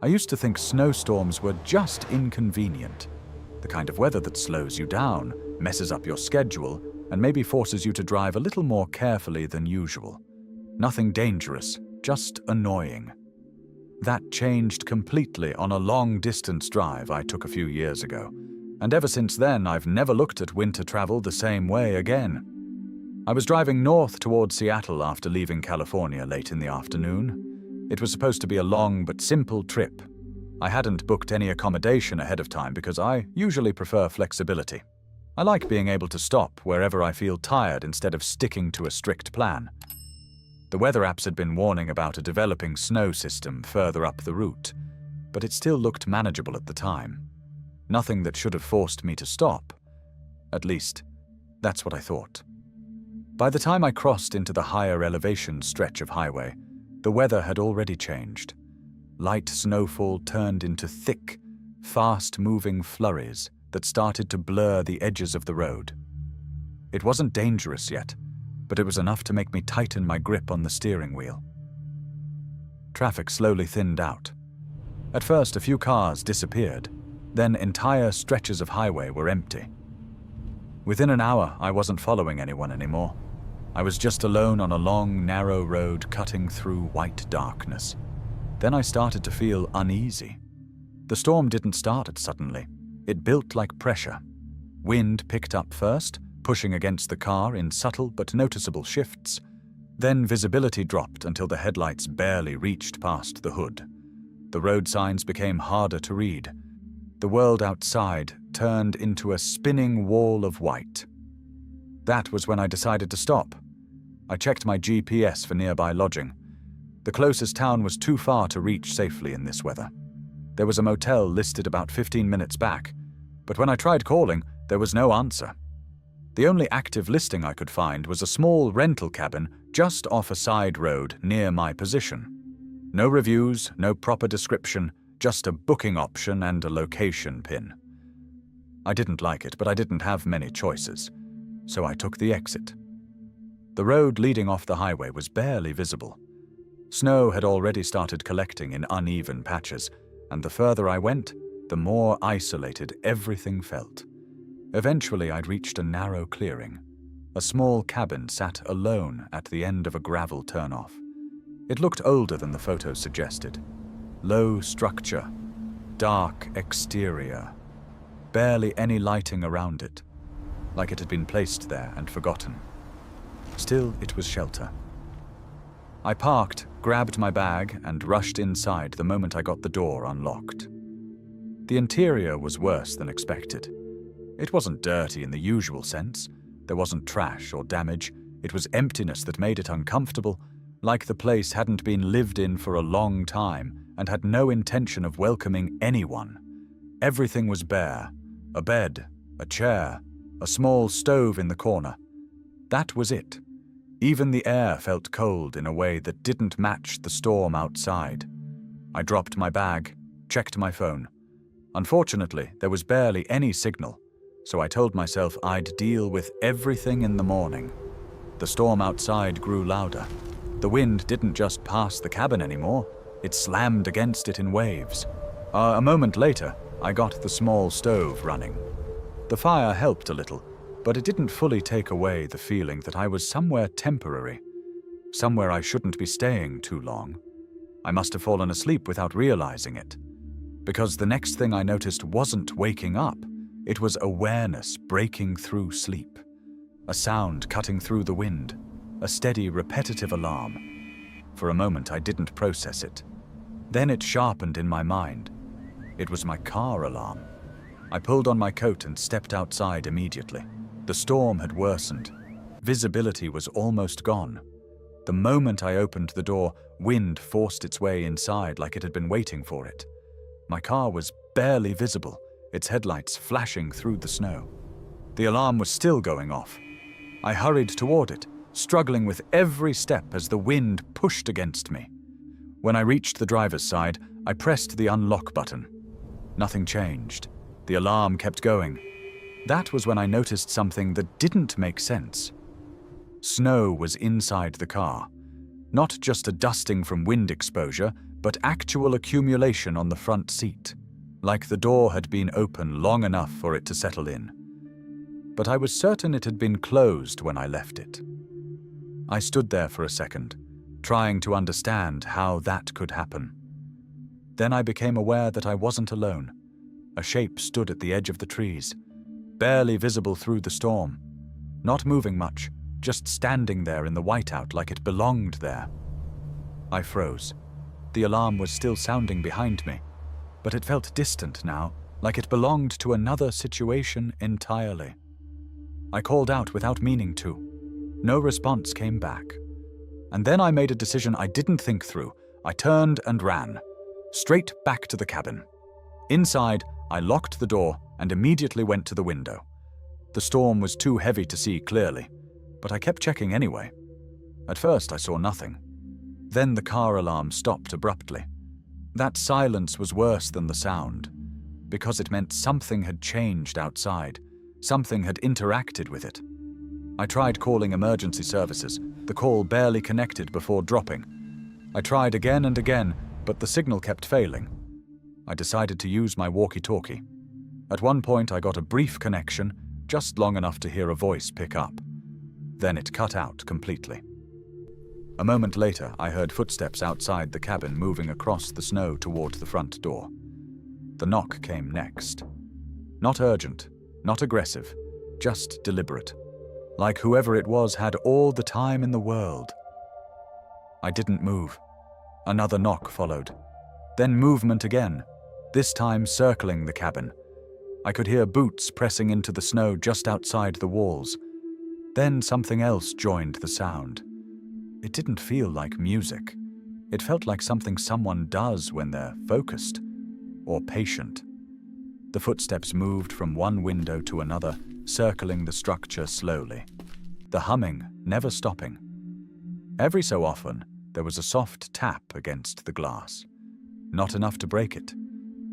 I used to think snowstorms were just inconvenient, the kind of weather that slows you down, messes up your schedule, and maybe forces you to drive a little more carefully than usual. Nothing dangerous, just annoying. That changed completely on a long-distance drive I took a few years ago, and ever since then I've never looked at winter travel the same way again. I was driving north towards Seattle after leaving California late in the afternoon. It was supposed to be a long but simple trip. I hadn't booked any accommodation ahead of time because I usually prefer flexibility. I like being able to stop wherever I feel tired instead of sticking to a strict plan. The weather apps had been warning about a developing snow system further up the route, but it still looked manageable at the time. Nothing that should have forced me to stop. At least, that's what I thought. By the time I crossed into the higher elevation stretch of highway, the weather had already changed. Light snowfall turned into thick, fast-moving flurries that started to blur the edges of the road. It wasn't dangerous yet, but it was enough to make me tighten my grip on the steering wheel. Traffic slowly thinned out. At first, a few cars disappeared, then entire stretches of highway were empty. Within an hour, I wasn't following anyone anymore. I was just alone on a long, narrow road cutting through white darkness. Then I started to feel uneasy. The storm didn't start suddenly. It built like pressure. Wind picked up first, pushing against the car in subtle but noticeable shifts. Then visibility dropped until the headlights barely reached past the hood. The road signs became harder to read. The world outside turned into a spinning wall of white. That was when I decided to stop. I checked my GPS for nearby lodging. The closest town was too far to reach safely in this weather. There was a motel listed about 15 minutes back, but when I tried calling, there was no answer. The only active listing I could find was a small rental cabin just off a side road near my position. No reviews, no proper description, just a booking option and a location pin. I didn't like it, but I didn't have many choices, so I took the exit. The road leading off the highway was barely visible. Snow had already started collecting in uneven patches, and the further I went, the more isolated everything felt. Eventually, I'd reached a narrow clearing. A small cabin sat alone at the end of a gravel turnoff. It looked older than the photos suggested. Low structure, dark exterior, barely any lighting around it, like it had been placed there and forgotten. Still, it was shelter. I parked, grabbed my bag, and rushed inside the moment I got the door unlocked. The interior was worse than expected. It wasn't dirty in the usual sense. There wasn't trash or damage. It was emptiness that made it uncomfortable, like the place hadn't been lived in for a long time and had no intention of welcoming anyone. Everything was bare. A bed, a chair, a small stove in the corner. That was it. Even the air felt cold in a way that didn't match the storm outside. I dropped my bag, checked my phone. Unfortunately, there was barely any signal, so I told myself I'd deal with everything in the morning. The storm outside grew louder. The wind didn't just pass the cabin anymore, it slammed against it in waves. A moment later, I got the small stove running. The fire helped a little, but it didn't fully take away the feeling that I was somewhere temporary, somewhere I shouldn't be staying too long. I must have fallen asleep without realizing it, because the next thing I noticed wasn't waking up. It was awareness breaking through sleep. A sound cutting through the wind, a steady, repetitive alarm. For a moment, I didn't process it. Then it sharpened in my mind. It was my car alarm. I pulled on my coat and stepped outside immediately. The storm had worsened. Visibility was almost gone. The moment I opened the door, wind forced its way inside like it had been waiting for it. My car was barely visible, its headlights flashing through the snow. The alarm was still going off. I hurried toward it, struggling with every step as the wind pushed against me. When I reached the driver's side, I pressed the unlock button. Nothing changed. The alarm kept going. That was when I noticed something that didn't make sense. Snow was inside the car. Not just a dusting from wind exposure, but actual accumulation on the front seat, like the door had been open long enough for it to settle in. But I was certain it had been closed when I left it. I stood there for a second, trying to understand how that could happen. Then I became aware that I wasn't alone. A shape stood at the edge of the trees, barely visible through the storm, not moving much, just standing there in the whiteout like it belonged there. I froze. The alarm was still sounding behind me, but it felt distant now, like it belonged to another situation entirely. I called out without meaning to. No response came back. And then I made a decision I didn't think through. I turned and ran, straight back to the cabin. Inside, I locked the door and immediately went to the window. The storm was too heavy to see clearly, but I kept checking anyway. At first, I saw nothing. Then the car alarm stopped abruptly. That silence was worse than the sound, because it meant something had changed outside. Something had interacted with it. I tried calling emergency services. The call barely connected before dropping. I tried again and again, but the signal kept failing. I decided to use my walkie-talkie. At one point, I got a brief connection, just long enough to hear a voice pick up. Then it cut out completely. A moment later, I heard footsteps outside the cabin moving across the snow toward the front door. The knock came next. Not urgent, not aggressive, just deliberate. Like whoever it was had all the time in the world. I didn't move. Another knock followed. Then movement again, this time circling the cabin. I could hear boots pressing into the snow just outside the walls. Then something else joined the sound. It didn't feel like music. It felt like something someone does when they're focused or patient. The footsteps moved from one window to another, circling the structure slowly. The humming never stopping. Every so often, there was a soft tap against the glass. Not enough to break it,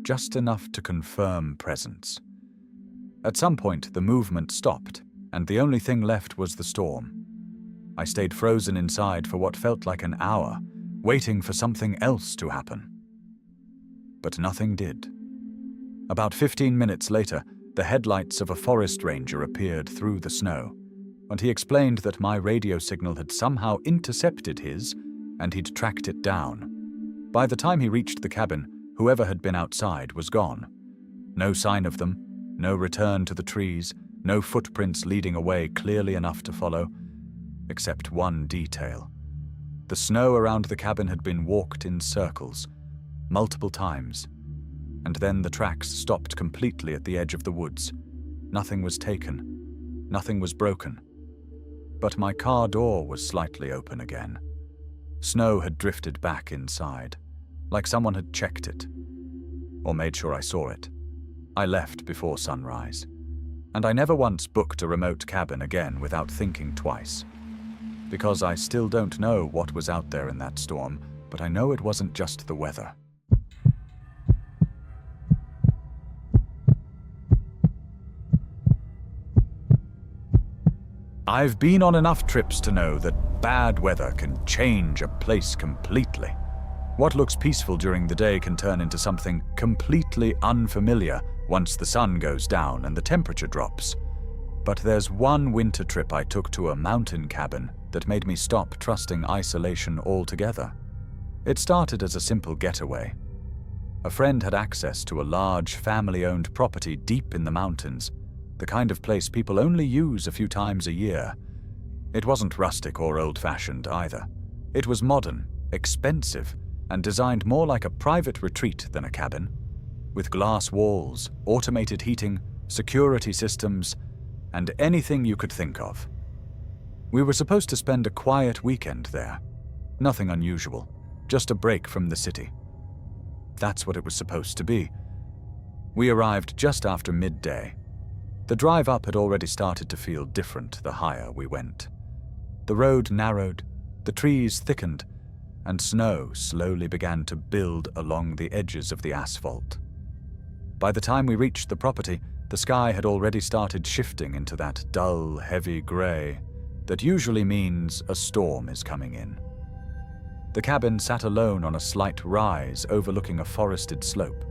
just enough to confirm presence. At some point, the movement stopped, and the only thing left was the storm. I stayed frozen inside for what felt like an hour, waiting for something else to happen. But nothing did. About 15 minutes later, the headlights of a forest ranger appeared through the snow, and he explained that my radio signal had somehow intercepted his, and he'd tracked it down. By the time he reached the cabin, whoever had been outside was gone. No sign of them, no return to the trees, no footprints leading away clearly enough to follow, except one detail. The snow around the cabin had been walked in circles, multiple times, and then the tracks stopped completely at the edge of the woods. Nothing was taken, nothing was broken. But my car door was slightly open again. Snow had drifted back inside, like someone had checked it, or made sure I saw it. I left before sunrise, and I never once booked a remote cabin again without thinking twice. Because I still don't know what was out there in that storm, but I know it wasn't just the weather. I've been on enough trips to know that bad weather can change a place completely. What looks peaceful during the day can turn into something completely unfamiliar once the sun goes down and the temperature drops. But there's one winter trip I took to a mountain cabin that made me stop trusting isolation altogether. It started as a simple getaway. A friend had access to a large, family-owned property deep in the mountains, the kind of place people only use a few times a year. It wasn't rustic or old-fashioned either. It was modern, expensive, and designed more like a private retreat than a cabin, with glass walls, automated heating, security systems, and anything you could think of. We were supposed to spend a quiet weekend there. Nothing unusual, just a break from the city. That's what it was supposed to be. We arrived just after midday. The drive up had already started to feel different the higher we went. The road narrowed, the trees thickened, and snow slowly began to build along the edges of the asphalt. By the time we reached the property, the sky had already started shifting into that dull, heavy gray that usually means a storm is coming in. The cabin sat alone on a slight rise overlooking a forested slope.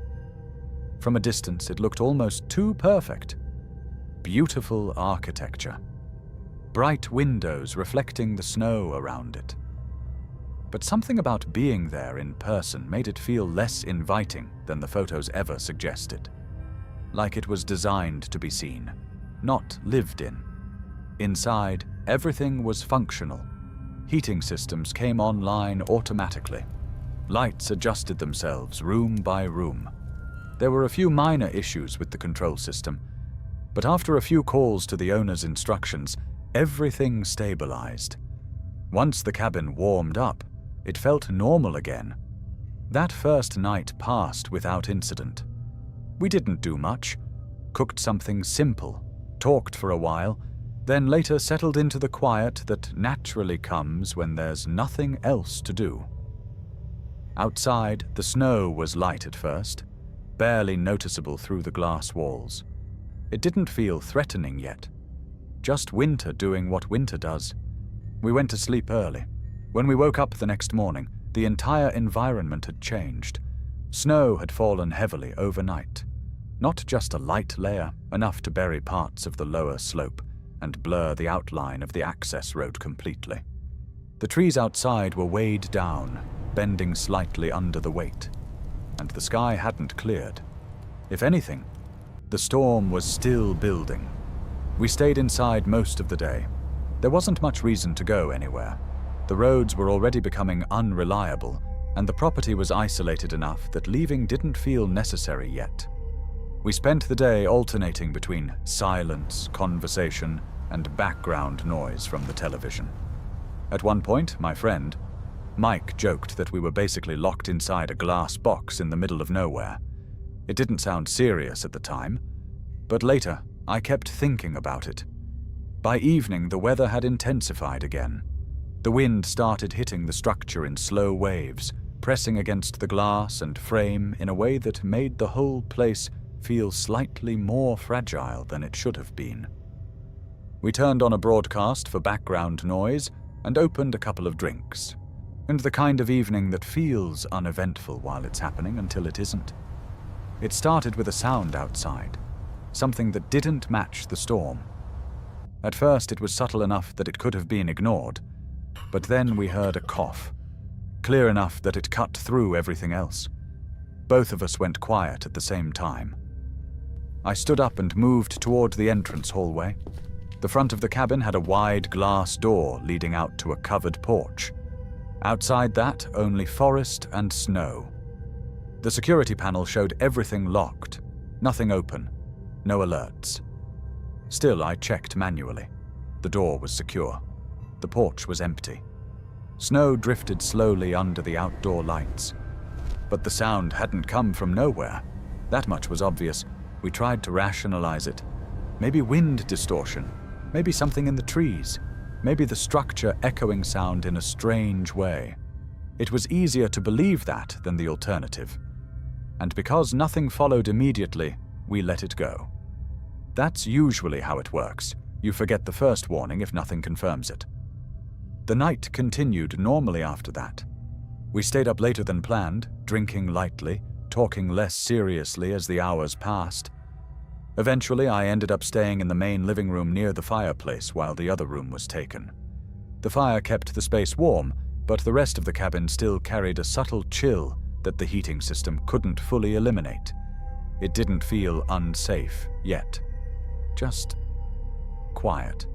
From a distance, it looked almost too perfect. Beautiful architecture. Bright windows reflecting the snow around it. But something about being there in person made it feel less inviting than the photos ever suggested. Like it was designed to be seen, not lived in. Inside, everything was functional. Heating systems came online automatically. Lights adjusted themselves room by room. There were a few minor issues with the control system, but after a few calls to the owner's instructions, everything stabilized. Once the cabin warmed up, it felt normal again. That first night passed without incident. We didn't do much, cooked something simple, talked for a while, then later settled into the quiet that naturally comes when there's nothing else to do. Outside, the snow was light at first, barely noticeable through the glass walls. It didn't feel threatening yet. Just winter doing what winter does. We went to sleep early. When we woke up the next morning, the entire environment had changed. Snow had fallen heavily overnight. Not just a light layer, enough to bury parts of the lower slope and blur the outline of the access road completely. The trees outside were weighed down, bending slightly under the weight, and the sky hadn't cleared. If anything, the storm was still building. We stayed inside most of the day. There wasn't much reason to go anywhere. The roads were already becoming unreliable, and the property was isolated enough that leaving didn't feel necessary yet. We spent the day alternating between silence, conversation, and background noise from the television. At one point, my friend, Mike, joked that we were basically locked inside a glass box in the middle of nowhere. It didn't sound serious at the time, but later I kept thinking about it. By evening, the weather had intensified again. The wind started hitting the structure in slow waves, pressing against the glass and frame in a way that made the whole place feel slightly more fragile than it should have been. We turned on a broadcast for background noise and opened a couple of drinks, and the kind of evening that feels uneventful while it's happening until it isn't. It started with a sound outside, something that didn't match the storm. At first it was subtle enough that it could have been ignored, but then we heard a cough, clear enough that it cut through everything else. Both of us went quiet at the same time. I stood up and moved toward the entrance hallway. The front of the cabin had a wide glass door leading out to a covered porch. Outside that, only forest and snow. The security panel showed everything locked, nothing open, no alerts. Still, I checked manually. The door was secure. The porch was empty. Snow drifted slowly under the outdoor lights. But the sound hadn't come from nowhere. That much was obvious. We tried to rationalize it. Maybe wind distortion. Maybe something in the trees. Maybe the structure echoing sound in a strange way. It was easier to believe that than the alternative. And because nothing followed immediately, we let it go. That's usually how it works. You forget the first warning if nothing confirms it. The night continued normally after that. We stayed up later than planned, drinking lightly, talking less seriously as the hours passed. Eventually, I ended up staying in the main living room near the fireplace while the other room was taken. The fire kept the space warm, but the rest of the cabin still carried a subtle chill that the heating system couldn't fully eliminate. It didn't feel unsafe yet. Just quiet.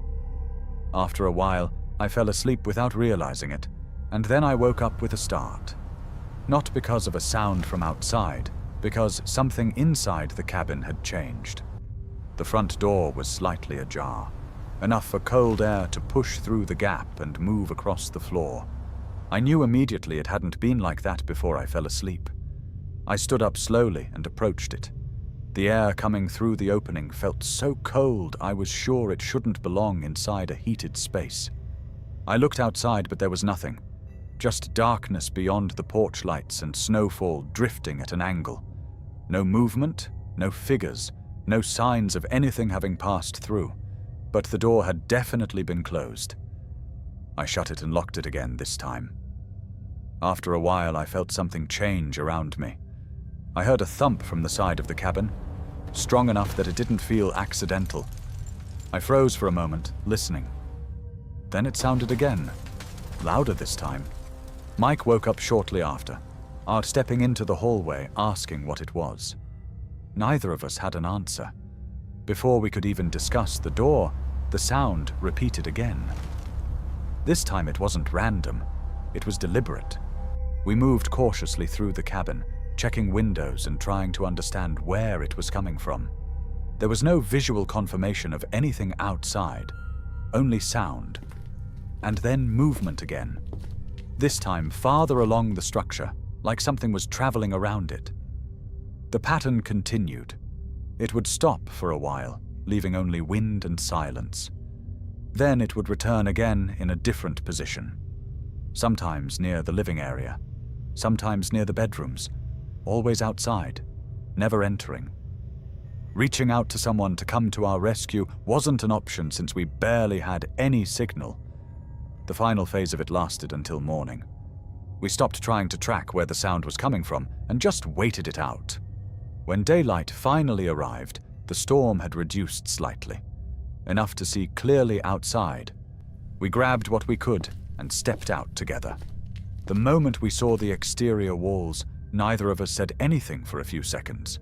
After a while, I fell asleep without realizing it, and then I woke up with a start. Not because of a sound from outside, because something inside the cabin had changed. The front door was slightly ajar, enough for cold air to push through the gap and move across the floor. I knew immediately it hadn't been like that before I fell asleep. I stood up slowly and approached it. The air coming through the opening felt so cold I was sure it shouldn't belong inside a heated space. I looked outside, but there was nothing. Just darkness beyond the porch lights and snowfall drifting at an angle. No movement, no figures, no signs of anything having passed through, but the door had definitely been closed. I shut it and locked it again this time. After a while, I felt something change around me. I heard a thump from the side of the cabin, strong enough that it didn't feel accidental. I froze for a moment, listening. Then it sounded again, louder this time. Mike woke up shortly after, stepping into the hallway, asking what it was. Neither of us had an answer. Before we could even discuss the door, the sound repeated again. This time it wasn't random, it was deliberate. We moved cautiously through the cabin, checking windows and trying to understand where it was coming from. There was no visual confirmation of anything outside, only sound. And then movement again. This time farther along the structure, like something was traveling around it. The pattern continued. It would stop for a while, leaving only wind and silence. Then it would return again in a different position. Sometimes near the living area, sometimes near the bedrooms, always outside, never entering. Reaching out to someone to come to our rescue wasn't an option since we barely had any signal. The final phase of it lasted until morning. We stopped trying to track where the sound was coming from and just waited it out. When daylight finally arrived, the storm had reduced slightly, enough to see clearly outside. We grabbed what we could and stepped out together. The moment we saw the exterior walls, neither of us said anything for a few seconds.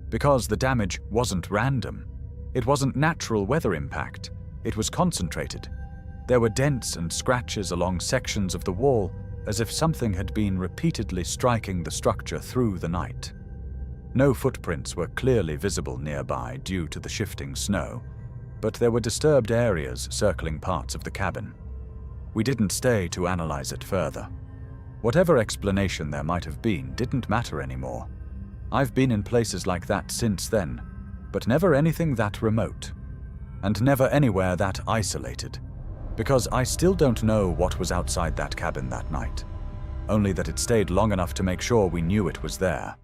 Because the damage wasn't random. It wasn't natural weather impact. It was concentrated. There were dents and scratches along sections of the wall, as if something had been repeatedly striking the structure through the night. No footprints were clearly visible nearby due to the shifting snow, but there were disturbed areas circling parts of the cabin. We didn't stay to analyze it further. Whatever explanation there might have been didn't matter anymore. I've been in places like that since then, but never anything that remote, and never anywhere that isolated, because I still don't know what was outside that cabin that night, only that it stayed long enough to make sure we knew it was there.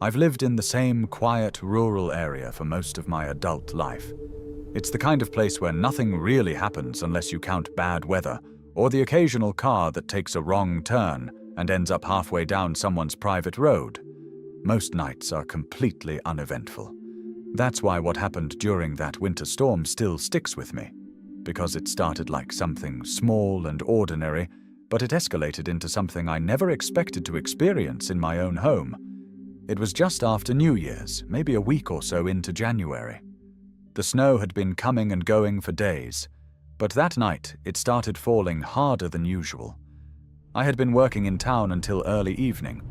I've lived in the same quiet rural area for most of my adult life. It's the kind of place where nothing really happens unless you count bad weather or the occasional car that takes a wrong turn and ends up halfway down someone's private road. Most nights are completely uneventful. That's why what happened during that winter storm still sticks with me, because it started like something small and ordinary, but it escalated into something I never expected to experience in my own home. It was just after New Year's, maybe a week or so into January. The snow had been coming and going for days, but that night it started falling harder than usual. I had been working in town until early evening.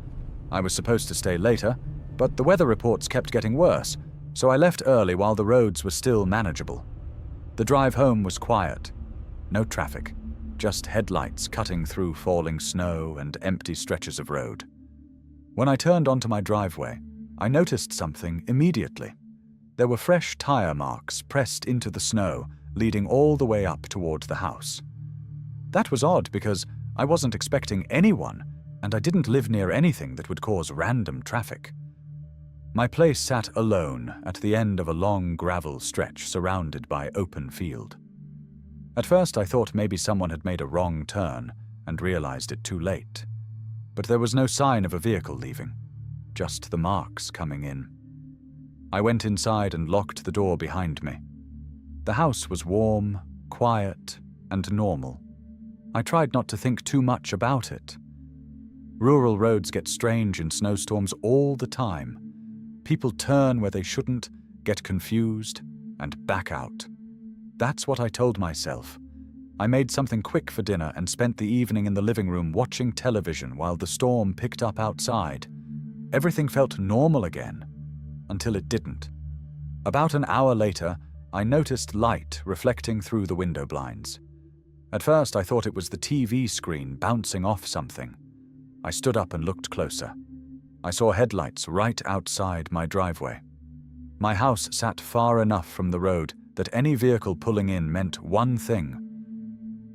I was supposed to stay later, but the weather reports kept getting worse, so I left early while the roads were still manageable. The drive home was quiet. No traffic, just headlights cutting through falling snow and empty stretches of road. When I turned onto my driveway, I noticed something immediately. There were fresh tire marks pressed into the snow, leading all the way up toward the house. That was odd because I wasn't expecting anyone, and I didn't live near anything that would cause random traffic. My place sat alone at the end of a long gravel stretch surrounded by open field. At first I thought maybe someone had made a wrong turn and realized it too late. But there was no sign of a vehicle leaving, just the marks coming in. I went inside and locked the door behind me. The house was warm, quiet, and normal. I tried not to think too much about it. Rural roads get strange in snowstorms all the time. People turn where they shouldn't, get confused, and back out. That's what I told myself. I made something quick for dinner and spent the evening in the living room watching television while the storm picked up outside. Everything felt normal again, until it didn't. About an hour later, I noticed light reflecting through the window blinds. At first, I thought it was the TV screen bouncing off something. I stood up and looked closer. I saw headlights right outside my driveway. My house sat far enough from the road that any vehicle pulling in meant one thing.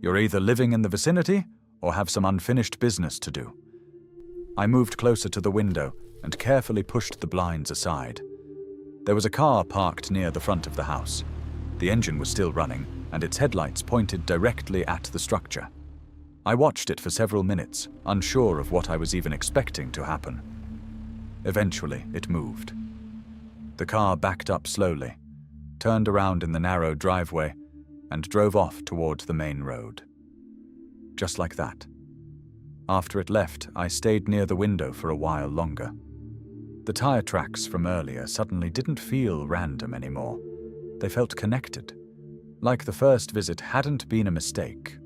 You're either living in the vicinity or have some unfinished business to do. I moved closer to the window and carefully pushed the blinds aside. There was a car parked near the front of the house. The engine was still running, and its headlights pointed directly at the structure. I watched it for several minutes, unsure of what I was even expecting to happen. Eventually, it moved. The car backed up slowly, turned around in the narrow driveway, and drove off toward the main road. Just like that. After it left, I stayed near the window for a while longer. The tire tracks from earlier suddenly didn't feel random anymore. They felt connected, like the first visit hadn't been a mistake.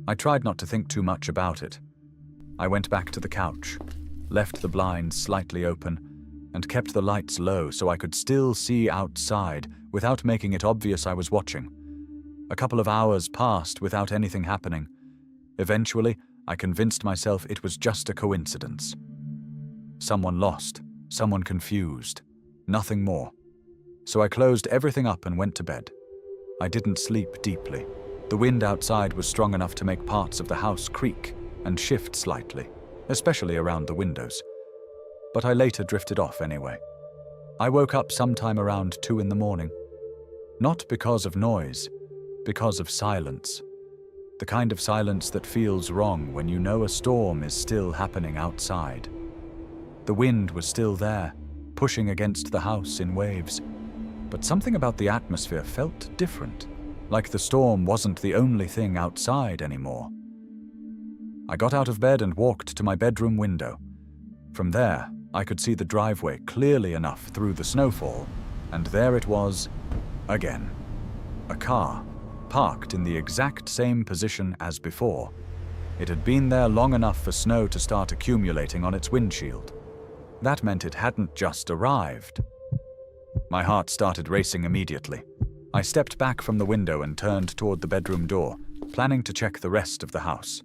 I tried not to think too much about it. I went back to the couch, left the blinds slightly open, and kept the lights low so I could still see outside without making it obvious I was watching. A couple of hours passed without anything happening. Eventually, I convinced myself it was just a coincidence. Someone lost, someone confused, nothing more. So I closed everything up and went to bed. I didn't sleep deeply. The wind outside was strong enough to make parts of the house creak and shift slightly, especially around the windows. But I later drifted off anyway. I woke up sometime around 2 in the morning. Not because of noise, because of silence. The kind of silence that feels wrong when you know a storm is still happening outside. The wind was still there, pushing against the house in waves. But something about the atmosphere felt different, like the storm wasn't the only thing outside anymore. I got out of bed and walked to my bedroom window. From there, I could see the driveway clearly enough through the snowfall, and there it was, again. A car, parked in the exact same position as before. It had been there long enough for snow to start accumulating on its windshield. That meant it hadn't just arrived. My heart started racing immediately. I stepped back from the window and turned toward the bedroom door, planning to check the rest of the house.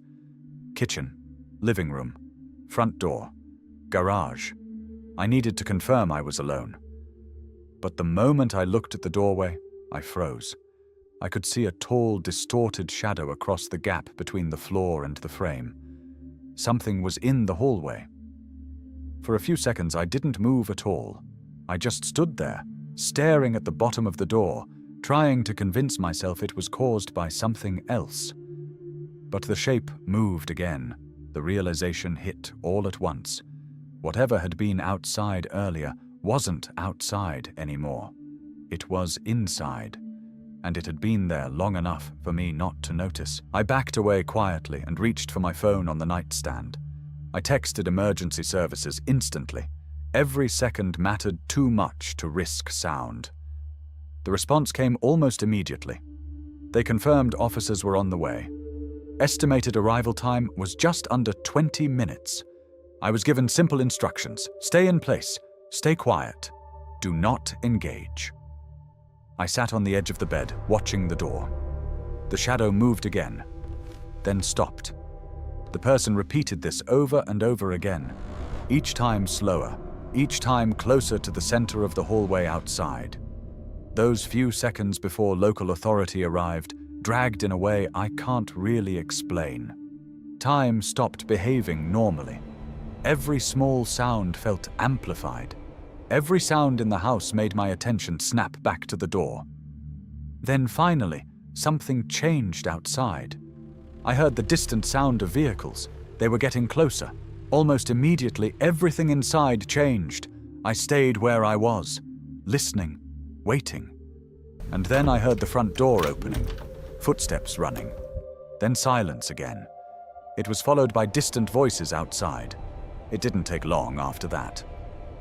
Kitchen, living room, front door, garage. I needed to confirm I was alone. But the moment I looked at the doorway, I froze. I could see a tall, distorted shadow across the gap between the floor and the frame. Something was in the hallway. For a few seconds, I didn't move at all. I just stood there, staring at the bottom of the door, trying to convince myself it was caused by something else. But the shape moved again. The realization hit all at once. Whatever had been outside earlier wasn't outside anymore. It was inside. And it had been there long enough for me not to notice. I backed away quietly and reached for my phone on the nightstand. I texted emergency services instantly. Every second mattered too much to risk sound. The response came almost immediately. They confirmed officers were on the way. Estimated arrival time was just under 20 minutes. I was given simple instructions: stay in place, stay quiet, do not engage. I sat on the edge of the bed, watching the door. The shadow moved again, then stopped. The person repeated this over and over again, each time slower, each time closer to the center of the hallway outside. Those few seconds before local authority arrived dragged in a way I can't really explain. Time stopped behaving normally. Every small sound felt amplified. Every sound in the house made my attention snap back to the door. Then finally, something changed outside. I heard the distant sound of vehicles. They were getting closer. Almost immediately, everything inside changed. I stayed where I was, listening, waiting. And then I heard the front door opening, footsteps running, then silence again. It was followed by distant voices outside. It didn't take long after that.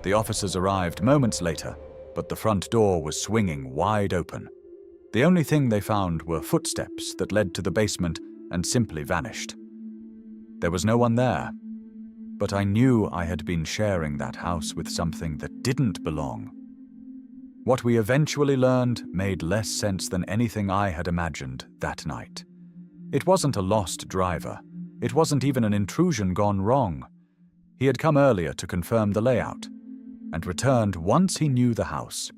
The officers arrived moments later, but the front door was swinging wide open. The only thing they found were footsteps that led to the basement and simply vanished. There was no one there, but I knew I had been sharing that house with something that didn't belong. What we eventually learned made less sense than anything I had imagined that night. It wasn't a lost driver. It wasn't even an intrusion gone wrong. He had come earlier to confirm the layout, and returned once he knew the house.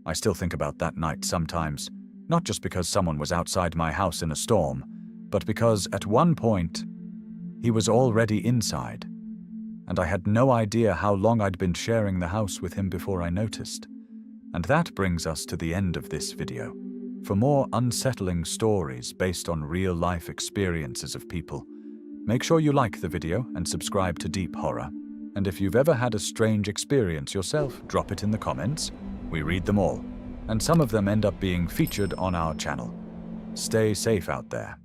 I still think about that night sometimes, not just because someone was outside my house in a storm, but because at one point, he was already inside. and I had no idea how long I'd been sharing the house with him before I noticed. And that brings us to the end of this video. For more unsettling stories based on real-life experiences of people, make sure you like the video and subscribe to Deep Horror. And if you've ever had a strange experience yourself, drop it in the comments. We read them all, and some of them end up being featured on our channel. Stay safe out there.